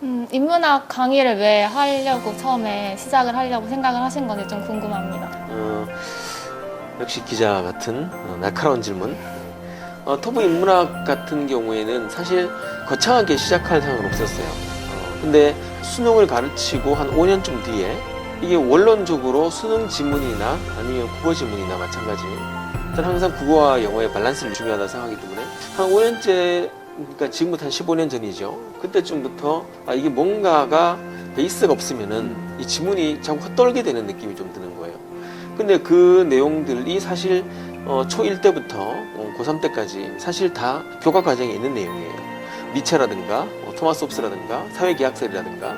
인문학 강의를 왜 하려고 처음에 시작을 하려고 생각을 하신 건지 좀 궁금합니다. 역시 기자 같은 날카로운 질문. 토부 인문학 같은 경우에는 사실 거창하게 시작할 생각은 없었어요. 근데 수능을 가르치고 한 5년쯤 뒤에 이게 원론적으로 수능 지문이나 아니면 국어 지문이나 마찬가지. 저는 항상 국어와 영어의 밸런스를 중요하다 생각하기 때문에 한 5년째, 그러니까 지금부터 한 15년 전이죠. 그때쯤부터 이게 뭔가가 베이스가 없으면은 이 지문이 자꾸 헛돌게 되는 느낌이 좀 드는 거예요. 근데 그 내용들이 사실 초1 때부터 고3 때까지 사실 다 교과 과정에 있는 내용이에요. 니체라든가 토마스 홉스라든가 사회계약설이라든가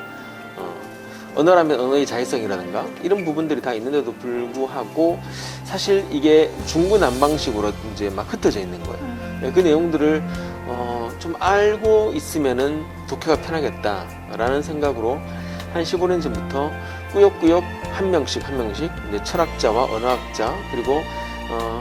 언어라면 언어의 자율성이라든가 이런 부분들이 다 있는데도 불구하고 사실 이게 중구난방식으로 이제 막 흩어져 있는 거예요. 그 내용들을 좀 알고 있으면은 독해가 편하겠다라는 생각으로 한 15년 전부터 꾸역꾸역 한 명씩 이제 철학자와 언어학자 그리고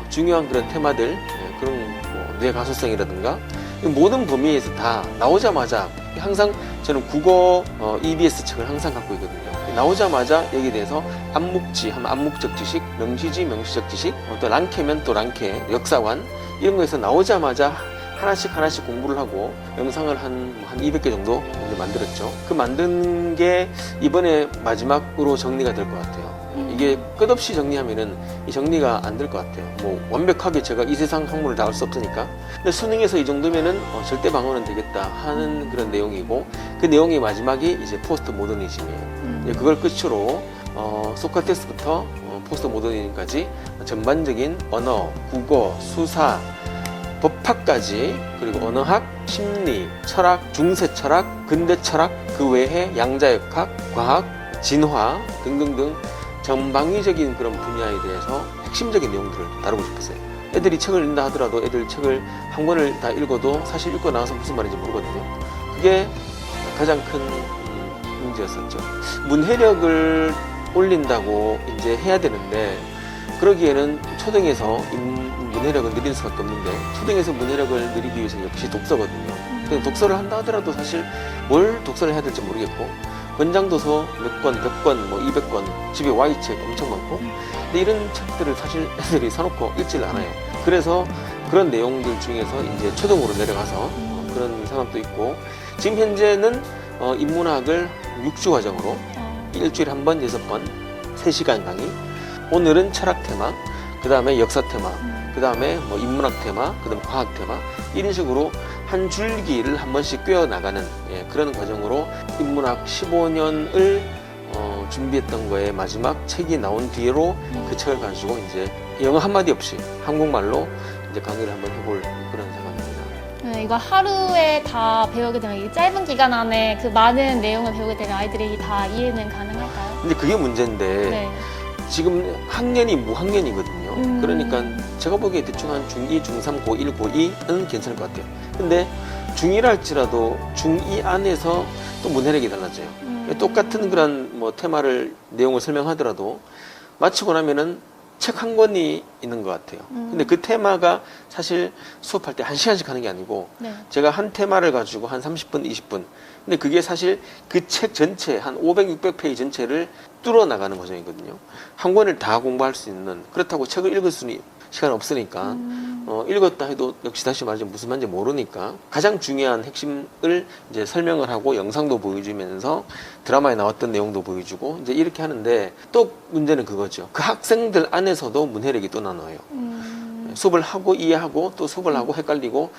중요한 그런 테마들, 그런 뭐 뇌 가소성이라든가 모든 범위에서 다 나오자마자 항상 저는 국어 EBS 책을 항상 갖고 있거든요. 나오자마자 여기에 대해서 암묵지 하면 암묵적 지식, 명시지 명시적 지식, 또 랑케면 또 랑케, 역사관 이런 거에서 나오자마자 하나씩 공부를 하고 영상을 한 200개 정도 만들었죠. 그 만든 게 이번에 마지막으로 정리가 될 것 같아요. 이게 끝없이 정리하면은 이 정리가 안 될 것 같아요. 뭐 완벽하게 제가 이 세상 학문을 다 알 수 없으니까. 근데 수능에서 이 정도면은 절대 방어는 되겠다 하는 그런 내용이고, 그 내용의 마지막이 이제 포스트 모더니즘이에요. 그걸 끝으로 소크라테스부터 포스트 모더니즘까지 전반적인 언어, 국어, 수사, 법학까지, 그리고 언어학, 심리, 철학, 중세 철학, 근대 철학, 그 외에 양자역학, 과학, 진화 등등등 전방위적인 그런 분야에 대해서 핵심적인 내용들을 다루고 싶었어요. 애들이 책을 읽는다 하더라도 애들 책을 한 권을 다 읽어도 사실 읽고 나와서 무슨 말인지 모르거든요. 그게 가장 큰 문제였었죠. 문해력을 올린다고 이제 해야 되는데, 그러기에는 초등에서 문해력을 늘릴 수밖에 없는데, 초등에서 문해력을 늘리기 위해서는 역시 독서거든요. 근데 독서를 한다 하더라도 사실 뭘 독서를 해야 될지 모르겠고, 권장도서 몇 권, 100권, 뭐 200권, 집에 Y책 엄청 많고, 근데 이런 책들을 사실 애들이 사놓고 읽질 않아요. 그래서 그런 내용들 중에서 이제 초등으로 내려가서 그런 상황도 있고, 지금 현재는 인문학을 6주 과정으로 일주일에 한 번, 6번, 3시간 강의. 오늘은 철학 테마, 그 다음에 역사 테마, 그 다음에 뭐 인문학 테마, 그 다음에 과학 테마, 이런 식으로 한 줄기를 한 번씩 꿰어나가는 그런 과정으로 인문학 15년을 준비했던 거에 마지막 책이 나온 뒤로 그 책을 가지고 이제 영어 한마디 없이 한국말로 이제 강의를 한번 해볼 그런 생각입니다. 네, 이거 하루에 다 배우게 되면, 이 짧은 기간 안에 그 많은 내용을 배우게 되면 아이들이 다 이해는 가능할까요? 근데 그게 문제인데, 네. 지금 학년이 무학년이거든요. 그러니까 제가 보기에 대충 한 중2, 중3, 고1, 고2는 괜찮을 것 같아요. 근데 중1 할지라도 중2 안에서 또 문해력이 달라져요. 똑같은 그런 뭐 테마를, 내용을 설명하더라도 마치고 나면은 책 한 권이 있는 것 같아요. 근데 그 테마가 사실 수업할 때 1시간씩 하는 게 아니고, 네. 제가 한 테마를 가지고 한 30분, 20분. 근데 그게 사실 그 책 전체, 한 500, 600페이지 전체를 뚫어 나가는 과정이거든요. 한 권을 다 공부할 수 있는, 그렇다고 책을 읽을 수는 시간 없으니까, 읽었다 해도 역시 다시 말하자면 무슨 말인지 모르니까 가장 중요한 핵심을 이제 설명을 하고 영상도 보여주면서 드라마에 나왔던 내용도 보여주고 이제 이렇게 하는데, 또 문제는 그거죠. 그 학생들 안에서도 문해력이 또 나눠요. 수업을 하고 이해하고 또 수업을 하고 헷갈리고,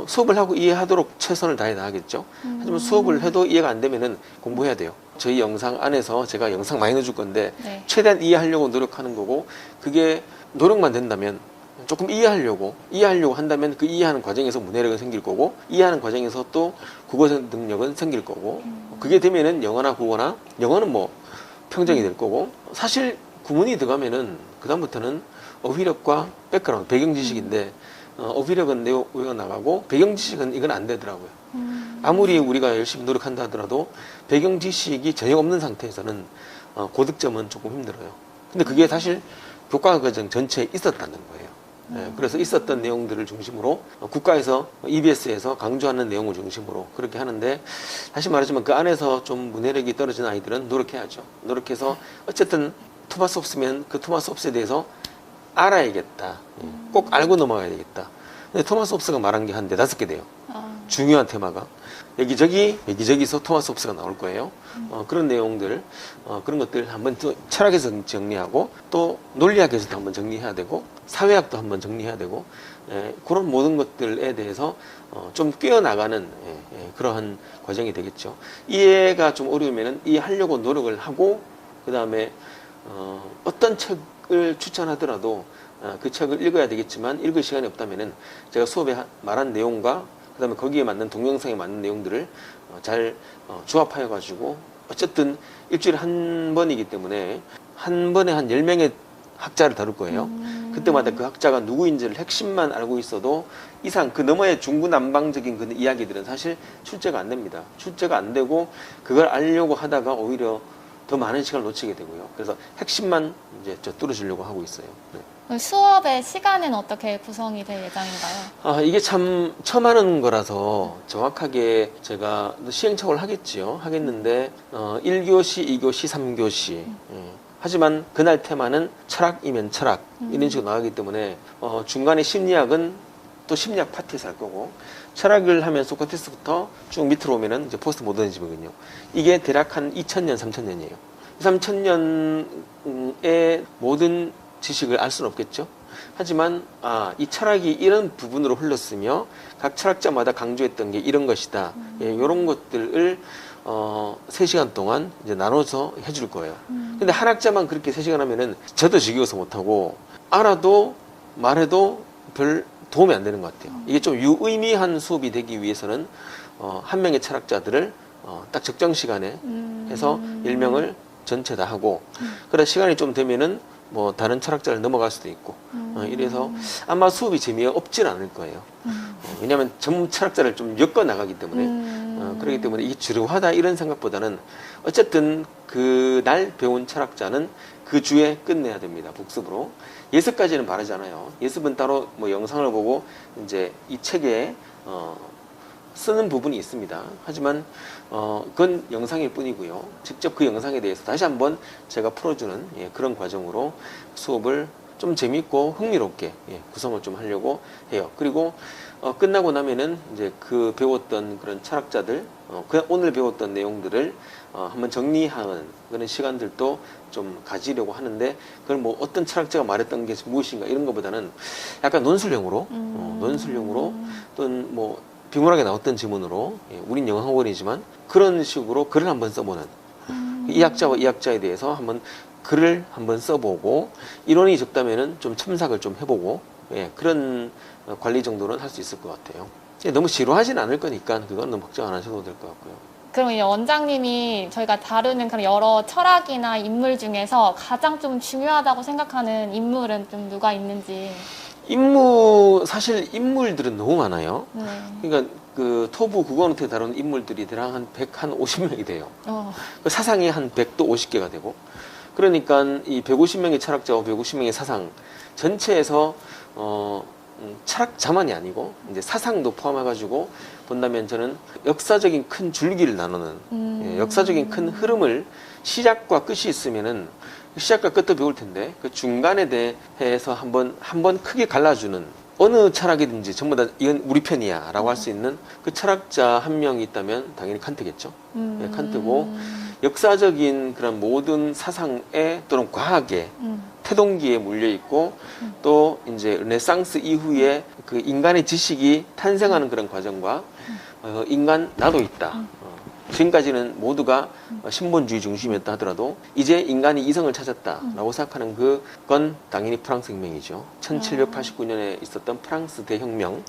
수업을 하고 이해하도록 최선을 다해 나가겠죠. 하지만 수업을 해도 이해가 안 되면은 공부해야 돼요. 저희 영상 안에서 제가 영상 많이 넣어줄 건데, 네. 최대한 이해하려고 노력하는 거고, 그게 노력만 된다면, 조금 이해하려고 한다면 그 이해하는 과정에서 문해력은 생길 거고, 이해하는 과정에서 또 국어 능력은 생길 거고, 그게 되면은 영어나 국어나, 영어는 뭐 평정이 될 거고, 사실 구문이 들어가면은 그다음부터는 어휘력과 백그라운드, 배경 지식인데, 어휘력은 외워 나가고 배경 지식은 이건 안 되더라고요. 아무리 우리가 열심히 노력한다 하더라도 배경 지식이 전혀 없는 상태에서는 고득점은 조금 힘들어요. 근데 그게 사실 교과 과정 전체에 있었다는 거예요. 그래서 있었던 내용들을 중심으로 국가에서 EBS에서 강조하는 내용을 중심으로 그렇게 하는데 다시 말하지만 그 안에서 좀 문해력이 떨어진 아이들은 노력해야죠. 노력해서 어쨌든 토마스 홉스면 그 토마스 홉스에 대해서 알아야겠다. 꼭 알고 넘어가야 되겠다. 근데 토마스 홉스가 말한 게 한 4-5개 돼요. 중요한 테마가. 여기저기서 토마스 홉스가 나올 거예요. 그런 내용들, 그런 것들 한번 또 철학에서 정리하고 또 논리학에서도 한번 정리해야 되고 사회학도 한번 정리해야 되고 그런 모든 것들에 대해서 좀 뛰어나가는 그러한 과정이 되겠죠. 이해가 좀 어려우면은 이해하려고 노력을 하고 그 다음에 어떤 책을 추천하더라도 그 책을 읽어야 되겠지만 읽을 시간이 없다면은 제가 수업에 말한 내용과 그 다음에 거기에 맞는 동영상에 맞는 내용들을 잘 조합하여 가지고 어쨌든 일주일에 한 번이기 때문에 한 번에 한 10명의 학자를 다룰 거예요. 그때마다 그 학자가 누구인지를 핵심만 알고 있어도 이상 그 너머의 중구난방적인 그 이야기들은 사실 출제가 안 됩니다. 출제가 안 되고 그걸 알려고 하다가 오히려 더 많은 시간을 놓치게 되고요. 그래서 핵심만 이제 뚫어주려고 하고 있어요. 네. 수업의 시간은 어떻게 구성이 될 예정인가요? 이게 참 처음 하는 거라서 정확하게 제가 시행착오를 하겠는데 1교시, 2교시, 3교시 하지만 그날 테마는 철학이면 철학 이런 식으로 나가기 때문에 중간에 심리학은 또 심리학 파트에서 할 거고 철학을 하면 소크라테스부터 쭉 밑으로 오면은 이제 포스트 모더니즘이거든요. 이게 대략 한 2000년, 3000년이에요. 3000년의 모든 지식을 알 수는 없겠죠. 하지만 이 철학이 이런 부분으로 흘렀으며 각 철학자마다 강조했던 게 이런 것이다. 이런 것들을 3시간 동안 이제 나눠서 해줄 거예요. 근데 한 학자만 그렇게 3시간 하면은 저도 지겨워서 못하고 알아도 말해도 별 도움이 안 되는 것 같아요. 이게 좀 유의미한 수업이 되기 위해서는 한 명의 철학자들을 딱 적정 시간에 해서 10명을 전체 다 하고 그래 시간이 좀 되면은 뭐 다른 철학자를 넘어갈 수도 있고 이래서 아마 수업이 재미없지는 않을 거예요. 왜냐하면 전문 철학자를 좀 엮어 나가기 때문에 그렇기 때문에 이게 지루하다 이런 생각보다는 어쨌든 그 날 배운 철학자는 그 주에 끝내야 됩니다. 복습으로. 예습까지는 바라지 않아요. 예습은 따로 뭐 영상을 보고 이제 이 책에 쓰는 부분이 있습니다. 하지만 그건 영상일 뿐이고요. 직접 그 영상에 대해서 다시 한번 제가 풀어주는 그런 과정으로 수업을 좀 재밌고 흥미롭게 구성을 좀 하려고 해요. 그리고 끝나고 나면은 이제 그 배웠던 그런 철학자들, 오늘 배웠던 내용들을 한번 정리하는 그런 시간들도 좀 가지려고 하는데 그걸 뭐 어떤 철학자가 말했던 게 무엇인가 이런 것보다는 약간 논술형으로 또는 뭐 비문학에 나왔던 지문으로 우린 영어학원이지만 그런 식으로 글을 한번 써보는 이 학자와 이 학자에 대해서 한번 글을 한번 써보고 이론이 적다면은 좀 첨삭을 좀 해보고 그런 관리 정도는 할 수 있을 것 같아요. 너무 지루하진 않을 거니까 그건 너무 걱정 안 하셔도 될 것 같고요. 그럼 이제 원장님이 저희가 다루는 그런 여러 철학이나 인물 중에서 가장 좀 중요하다고 생각하는 인물은 좀 누가 있는지. 사실 인물들은 너무 많아요. 네. 그러니까 그 토부 국어노트에 다루는 인물들이 대략 한 150명이 돼요. 그 사상이 한 100도 50개가 되고. 그러니까 이 150명의 철학자와 150명의 사상 전체에서 철학자만이 아니고 이제 사상도 포함해가지고 본다면 저는 역사적인 큰 줄기를 나누는 역사적인 큰 흐름을 시작과 끝이 있으면은 시작과 끝도 배울 텐데 그 중간에 대해서 한번 크게 갈라주는 어느 철학이든지 전부 다 이건 우리 편이야 라고 할 수 있는 그 철학자 한 명이 있다면 당연히 칸트겠죠. 칸트고 역사적인 그런 모든 사상에 또는 과학에 태동기에 물려 있고 또 이제 르네상스 이후에 그 인간의 지식이 탄생하는 그런 과정과 인간 나도 있다. 지금까지는 모두가 신본주의 중심이었다 하더라도 이제 인간이 이성을 찾았다라고 생각하는 그건 당연히 프랑스 혁명이죠. 1789년에 있었던 프랑스 대혁명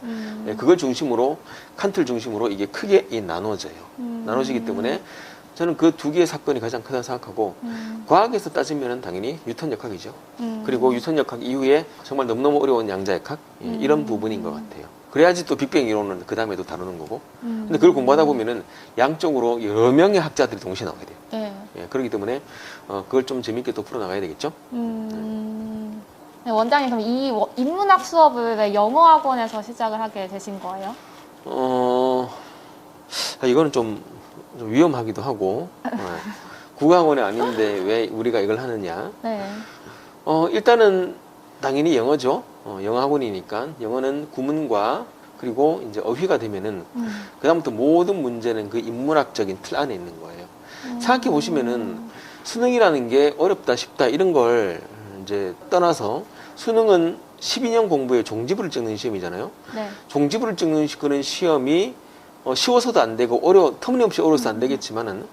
그걸 중심으로 칸트를 중심으로 이게 크게 나눠져요. 나눠지기 때문에 저는 그 두 개의 사건이 가장 크다고 생각하고 과학에서 따지면 당연히 뉴턴 역학이죠. 그리고 뉴턴 역학 이후에 정말 너무너무 어려운 양자역학 이런 부분인 것 같아요. 그래야지 또 빅뱅 이론은 그 다음에도 다루는 거고. 근데 그걸 공부하다 보면은 양쪽으로 여러 명의 학자들이 동시에 나오게 돼요. 네. 그렇기 때문에 그걸 좀 재밌게 또 풀어나가야 되겠죠. 네, 원장님 그럼 이 인문학 수업을 왜 영어 학원에서 시작을 하게 되신 거예요? 이거는 좀 위험하기도 하고 국어학원이 아닌데 왜 우리가 이걸 하느냐. 네. 일단은 당연히 영어죠. 영어 학원이니까 영어는 구문과 그리고 이제 어휘가 되면은 그다음부터 모든 문제는 그 인문학적인 틀 안에 있는 거예요. 생각해 보시면은 수능이라는 게 어렵다 쉽다 이런 걸 이제 떠나서 수능은 12년 공부의 종지부를 찍는 시험이잖아요. 네. 종지부를 찍는 그런 시험이 쉬워서도 안 되고 터무니없이 어려워서 안 되겠지만은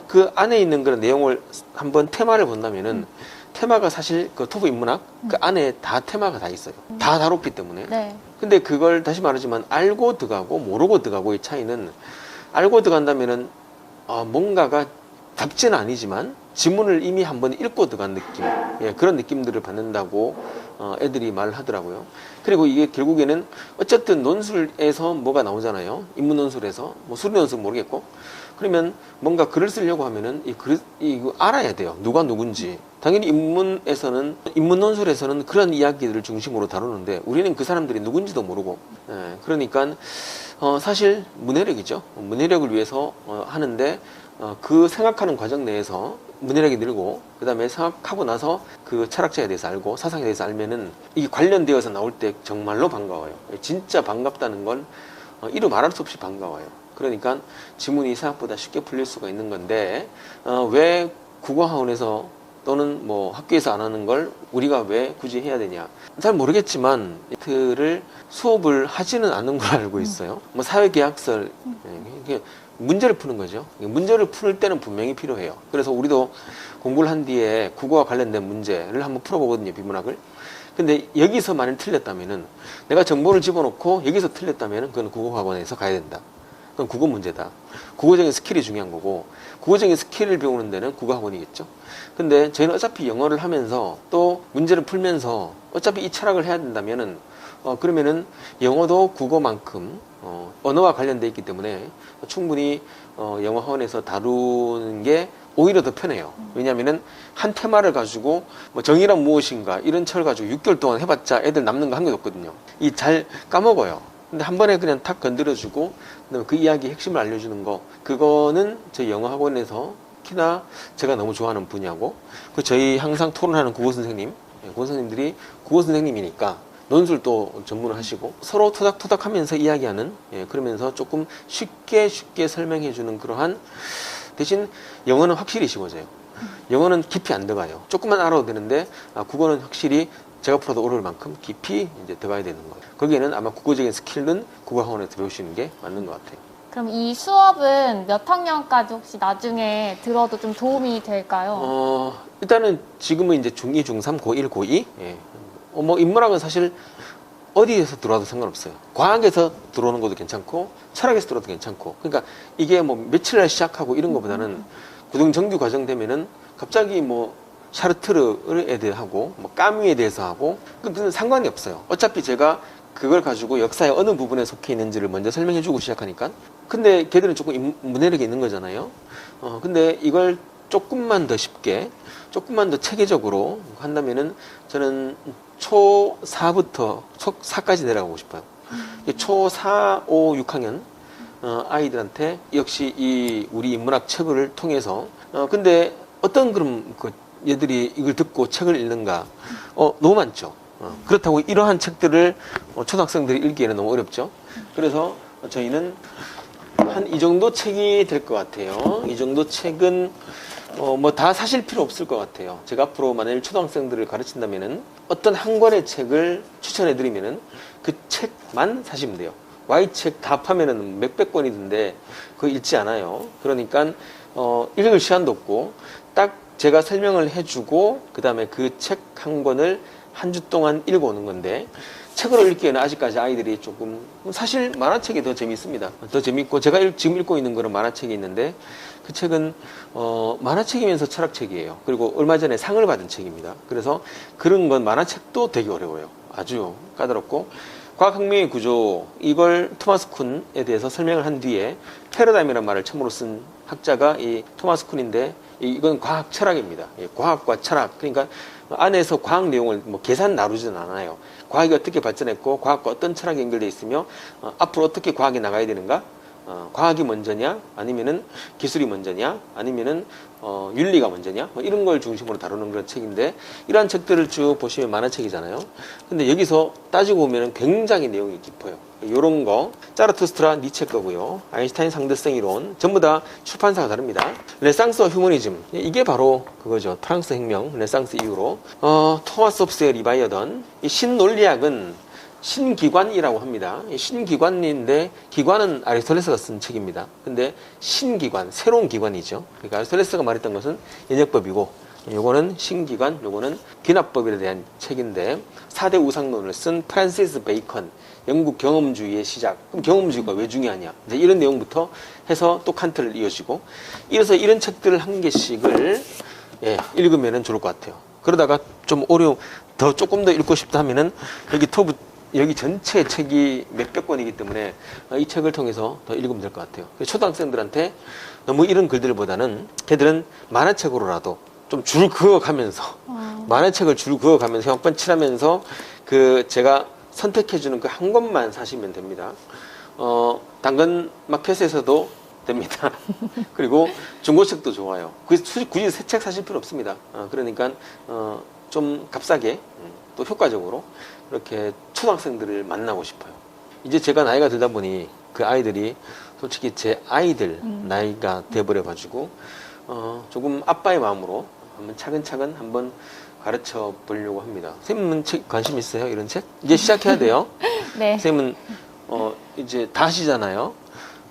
그 안에 있는 그런 내용을 한번 테마를 본다면은 테마가 사실 그 토부 인문학 그 안에 다 테마가 다 있어요. 다 다뤘기 때문에. 네. 근데 그걸 다시 말하지만 알고 들어가고 모르고 들어가고의 차이는 알고 들어간다면은 뭔가가 답지는 아니지만 지문을 이미 한번 읽고 들어간 느낌, 그런 느낌들을 받는다고 애들이 말을 하더라고요. 그리고 이게 결국에는 어쨌든 논술에서 뭐가 나오잖아요. 인문 논술에서 뭐 수리 논술 모르겠고 그러면 뭔가 글을 쓰려고 하면은 이거 알아야 돼요. 누가 누군지. 당연히 인문 논술에서는 그런 이야기들을 중심으로 다루는데 우리는 그 사람들이 누군지도 모르고, 그러니까 사실 문해력이죠. 문해력을 위해서 하는데 그 생각하는 과정 내에서 문해력이 늘고 그 다음에 생각하고 나서 그 철학자에 대해서 알고 사상에 대해서 알면은 이게 관련되어서 나올 때 정말로 반가워요. 진짜 반갑다는 건 이루 말할 수 없이 반가워요. 그러니까 지문이 생각보다 쉽게 풀릴 수가 있는 건데 왜 국어학원에서 또는 뭐 학교에서 안 하는 걸 우리가 왜 굳이 해야 되냐. 잘 모르겠지만 이틀을 수업을 하지는 않는 걸 알고 있어요. 뭐 사회계약설 문제를 푸는 거죠. 문제를 풀 때는 분명히 필요해요. 그래서 우리도 공부를 한 뒤에 국어와 관련된 문제를 한번 풀어보거든요. 비문학을. 근데 여기서 만약 틀렸다면은 내가 정보를 집어넣고 여기서 틀렸다면은 그건 국어학원에서 가야 된다. 그건 국어 문제다. 국어적인 스킬이 중요한 거고 국어적인 스킬을 배우는 데는 국어학원이겠죠. 근데 저희는 어차피 영어를 하면서 또 문제를 풀면서 어차피 이 철학을 해야 된다면은 그러면은 영어도 국어만큼 언어와 관련돼 있기 때문에 충분히 영어 학원에서 다루는 게 오히려 더 편해요. 왜냐하면은 한 테마를 가지고 뭐 정의란 무엇인가 이런 철 가지고 6개월 동안 해봤자 애들 남는 거 한 개도 없거든요. 이 잘 까먹어요. 근데 한 번에 그냥 탁 건드려주고 그다음에 그 이야기의 핵심을 알려주는 거 그거는 저희 영어 학원에서 특히나 제가 너무 좋아하는 분야고 그 저희 항상 토론하는 국어 선생님, 국어 선생님들이 국어 선생님이니까 논술도 전문을 하시고 서로 토닥토닥 하면서 이야기하는 그러면서 조금 쉽게 설명해 주는 그러한 대신 영어는 확실히 쉬워져요. 영어는 깊이 안 들어가요. 조금만 알아도 되는데 국어는 확실히 제가 풀어도 어려울 만큼 깊이 이제 들어가야 되는 거예요. 거기에는 아마 국어적인 스킬은 국어학원에서 배우시는 게 맞는 것 같아요. 그럼 이 수업은 몇 학년까지 혹시 나중에 들어도 좀 도움이 될까요? 일단은 지금은 이제 중2, 중3, 고1, 고2. 뭐 인문학은 사실 어디에서 들어와도 상관없어요. 과학에서 들어오는 것도 괜찮고 철학에서 들어와도 괜찮고 그러니까 이게 뭐 며칠날 시작하고 이런 것보다는 고등 정규 과정 되면은 갑자기 뭐 샤르트르에 대해 하고 뭐 까뮈에 대해서 하고 그건 상관이 없어요. 어차피 제가 그걸 가지고 역사의 어느 부분에 속해 있는지를 먼저 설명해 주고 시작하니까 근데 걔들은 조금 문해력이 있는 거잖아요. 근데 이걸 조금만 더 쉽게 조금만 더 체계적으로 한다면은 저는 초4부터 초4까지 내려가고 싶어요. 초4, 5, 6학년 아이들한테 역시 이 우리 인문학 책을 통해서 근데 어떤 그럼 그 얘들이 이걸 듣고 책을 읽는가? 너무 많죠. 그렇다고 이러한 책들을 초등학생들이 읽기에는 너무 어렵죠. 그래서 저희는 한 이 정도 책이 될 것 같아요. 이 정도 책은 뭐 다 사실 필요 없을 것 같아요. 제가 앞으로 만일 초등학생들을 가르친다면은 어떤 한 권의 책을 추천해 드리면은 그 책만 사시면 돼요. Y책 다 파면은 몇백 권이던데 그거 읽지 않아요. 그러니까 읽을 시간도 없고 딱 제가 설명을 해주고 그 다음에 그 책 한 권을 한 주 동안 읽어오는 건데 책으로 읽기에는 아직까지 아이들이 조금 사실 만화책이 더 재밌습니다. 더 재밌고 제가 지금 읽고 있는 그런 만화책이 있는데 그 책은 만화책이면서 철학책이에요. 그리고 얼마 전에 상을 받은 책입니다. 그래서 그런 건 만화책도 되게 어려워요. 아주 까다롭고 과학혁명의 구조 이걸 토마스 쿤에 대해서 설명을 한 뒤에 패러다임이라는 말을 처음으로 쓴 학자가 이 토마스 쿤인데 이건 과학 철학입니다. 예, 과학과 철학. 그러니까 안에서 과학 내용을 뭐 계산 나누지는 않아요. 과학이 어떻게 발전했고 과학과 어떤 철학이 연결되어 있으며 앞으로 어떻게 과학이 나가야 되는가? 과학이 먼저냐? 아니면은 기술이 먼저냐? 아니면은 윤리가 먼저냐? 뭐 이런 걸 중심으로 다루는 그런 책인데, 이러한 책들을 쭉 보시면 만화책이잖아요. 근데 여기서 따지고 보면 굉장히 내용이 깊어요. 요런 거 자라투스트라 니체 거고요. 아인슈타인 상대성 이론 전부 다 출판사가 다릅니다. 르네상스와 휴머니즘, 이게 바로 그거죠. 프랑스 혁명, 르네상스 이후로 토마스 홉스의 리바이어던, 이 신논리학은 신기관이라고 합니다. 신기관인데 기관은 아리스토텔레스가 쓴 책입니다. 근데 신기관, 새로운 기관이죠. 그러니까 아리스토텔레스가 말했던 것은 연역법이고, 요거는 신기관, 요거는 귀납법에 대한 책인데, 4대 우상론을 쓴 프란시스 베이컨, 영국 경험주의의 시작. 그럼 경험주의가 왜 중요하냐? 이제 이런 내용부터 해서 또 칸트를 이어지고, 이래서 이런 책들을 한 개씩을 읽으면 좋을 것 같아요. 그러다가 좀 조금 더 읽고 싶다 하면은 여기 전체 책이 몇백 권이기 때문에 이 책을 통해서 더 읽으면 될 것 같아요. 초등학생들한테 너무 이런 글들보다는 걔들은 만화책으로라도 좀 줄 그어가면서 만화책을 줄 그어가면서 형번 칠하면서 제가 선택해주는 그 한 권만 사시면 됩니다. 당근 마켓에서도 됩니다. 그리고 중고책도 좋아요. 굳이 새 책 사실 필요 없습니다. 그러니까 좀 값싸게 또 효과적으로 그렇게 초등학생들을 만나고 싶어요. 이제 제가 나이가 들다 보니 그 아이들이 솔직히 제 아이들 나이가 돼버려 가지고 조금 아빠의 마음으로 한번 차근차근 한번 가르쳐 보려고 합니다. 선생님은 책 관심 있어요? 이런 책? 이제 시작해야 돼요. 네. 선생님은 이제 다 하시잖아요.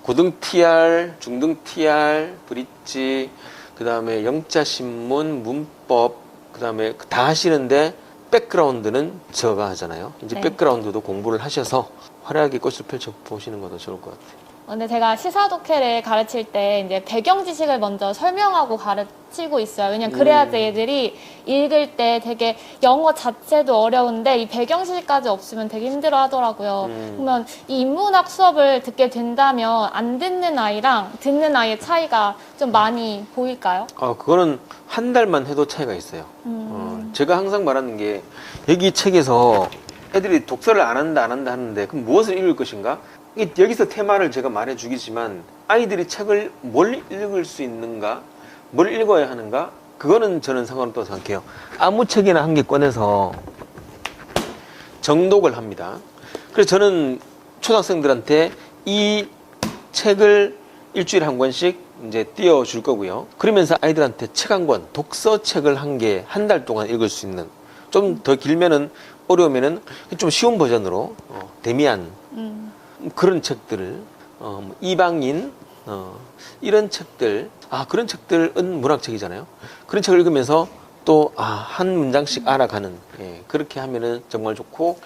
고등 TR, 중등 TR, 브릿지, 그 다음에 영자신문, 문법, 그 다음에 다 하시는데 백그라운드는 제가 하잖아요. 이제 네. 백그라운드도 공부를 하셔서 화려하게 꽃을 펼쳐 보시는 것도 좋을 것 같아요. 근데 제가 시사독해를 가르칠 때 이제 배경 지식을 먼저 설명하고 가르치고 있어요. 왜냐면 그래야지 애들이 읽을 때 되게 영어 자체도 어려운데 이 배경 지식까지 없으면 되게 힘들어 하더라고요. 그러면 이 인문학 수업을 듣게 된다면 안 듣는 아이랑 듣는 아이의 차이가 좀 많이 보일까요? 그거는 한 달만 해도 차이가 있어요. 제가 항상 말하는 게, 여기 책에서 애들이 독서를 안 한다 하는데 그럼 무엇을 읽을 것인가? 여기서 테마를 제가 말해주겠지만 아이들이 책을 뭘 읽을 수 있는가, 뭘 읽어야 하는가, 그거는 저는 상관없다고 생각해요. 아무 책이나 한 개 꺼내서 정독을 합니다. 그래서 저는 초등학생들한테 이 책을 일주일에 한 권씩 이제 띄워줄 거고요. 그러면서 아이들한테 책 한 권, 독서책을 한 개, 한 달 동안 읽을 수 있는, 좀 더 길면은, 어려우면은 좀 쉬운 버전으로 데미안, 그런 책들을, 이방인, 이런 책들, 그런 책들은 문학책이잖아요. 그런 책을 읽으면서 또 한 문장씩 알아가는, 그렇게 하면은 정말 좋고,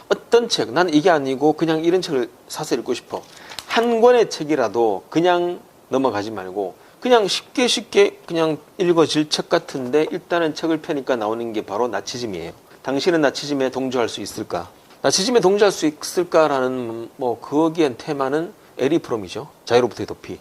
어떤 책, 난 이게 아니고 그냥 이런 책을 사서 읽고 싶어, 한 권의 책이라도 그냥 넘어가지 말고 그냥 쉽게 그냥 읽어질 책 같은데, 일단은 책을 펴니까 나오는 게 바로 나치즘이에요. 당신은 나치즘에 동조할 수 있을까? 나치즘에 동조할 수 있을까라는 거기엔 테마는 에리 프롬이죠. 자유로부터의 도피.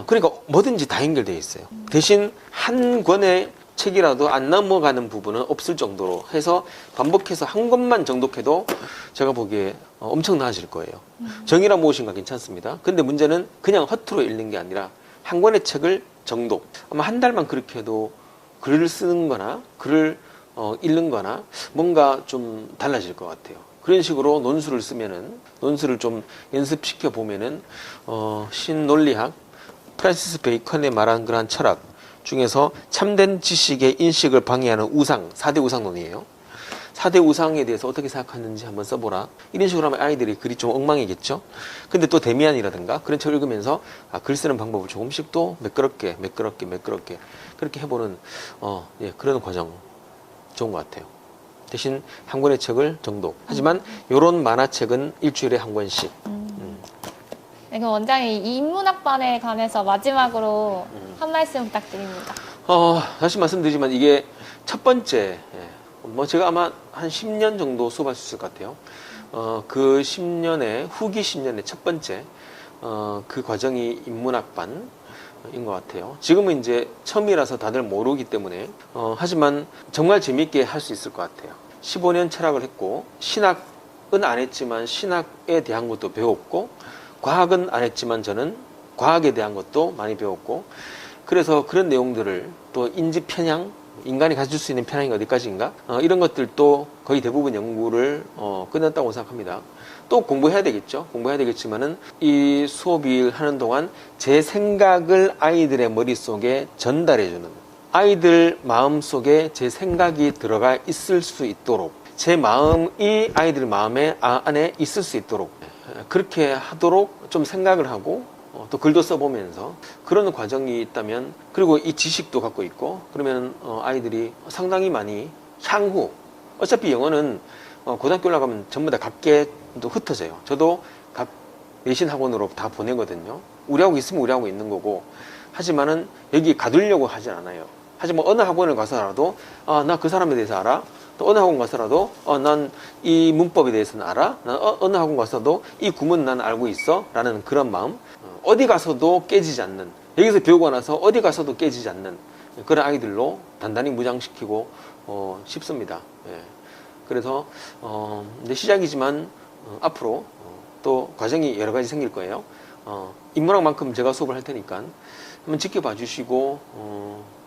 그러니까 뭐든지 다 연결되어 있어요. 대신 한 권의 책이라도 안 넘어가는 부분은 없을 정도로 해서 반복해서 한 권만 정독해도 제가 보기에 엄청 나아질 거예요. 정의란 무엇인가 괜찮습니다. 근데 문제는 그냥 허투루 읽는 게 아니라 한 권의 책을 정독. 아마 한 달만 그렇게 해도 글을 쓰는 거나 글을 읽는 거나 뭔가 좀 달라질 것 같아요. 그런 식으로 논술을 쓰면은, 논술을 좀 연습시켜 보면은 신논리학, 프란시스 베이컨의 말한 그러한 철학 중에서 참된 지식의 인식을 방해하는 우상, 4대 우상론이에요. 4대 우상에 대해서 어떻게 생각하는지 한번 써보라. 이런 식으로 하면 아이들이 글이 좀 엉망이겠죠. 근데 또 데미안이라든가 그런 책을 읽으면서 글 쓰는 방법을 조금씩 또 매끄럽게 그렇게 해보는 그런 과정 좋은 것 같아요. 대신 한 권의 책을 정독. 하지만 이런 만화책은 일주일에 한 권씩. 네, 그럼 원장님 이 인문학반에 관해서 마지막으로 한 말씀 부탁드립니다. 다시 말씀드리지만 이게 첫 번째, 제가 아마 한 10년 정도 수업할 수 있을 것 같아요. 그 10년의, 후기 10년의 첫 번째, 그 과정이 인문학반. 것 같아요. 지금은 이제 처음이라서 다들 모르기 때문에 하지만 정말 재밌게 할 수 있을 것 같아요. 15년 철학을 했고 신학은 안 했지만 신학에 대한 것도 배웠고 과학은 안 했지만 저는 과학에 대한 것도 많이 배웠고 그래서 그런 내용들을 또 인지 편향 인간이 가질 수 있는 편향이 어디까지인가 이런 것들도 거의 대부분 연구를 끝냈다고 생각합니다. 또 공부해야 되겠죠. 공부해야 되겠지만은 이 수업을 하는 동안 제 생각을 아이들의 머릿속에 전달해주는 아이들 마음속에 제 생각이 들어가 있을 수 있도록 제 마음이 아이들 마음에 안에 있을 수 있도록 그렇게 하도록 좀 생각을 하고 또 글도 써보면서 그런 과정이 있다면 그리고 이 지식도 갖고 있고 그러면 아이들이 상당히 많이 향후 어차피 영어는 고등학교 올라가면 전부 다 각계도 흩어져요. 저도 각 내신 학원으로 다 보내거든요. 우리하고 있으면 우리하고 있는 거고 하지만은 여기 가두려고 하진 않아요. 하지만 어느 학원을 가서라도 나 그 사람에 대해서 알아. 또 어느 학원 가서라도 난 이 문법에 대해서는 알아. 난 어느 학원 가서도 이 구문 난 알고 있어 라는 그런 마음 어디 가서도 깨지지 않는 여기서 배우고 나서 어디 가서도 깨지지 않는 그런 아이들로 단단히 무장시키고 싶습니다. 예. 그래서 이제 시작이지만 앞으로 또 과정이 여러 가지 생길 거예요. 인문학만큼 제가 수업을 할 테니까 한번 지켜봐 주시고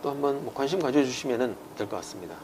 또 한번 관심 가져주시면 될 것 같습니다.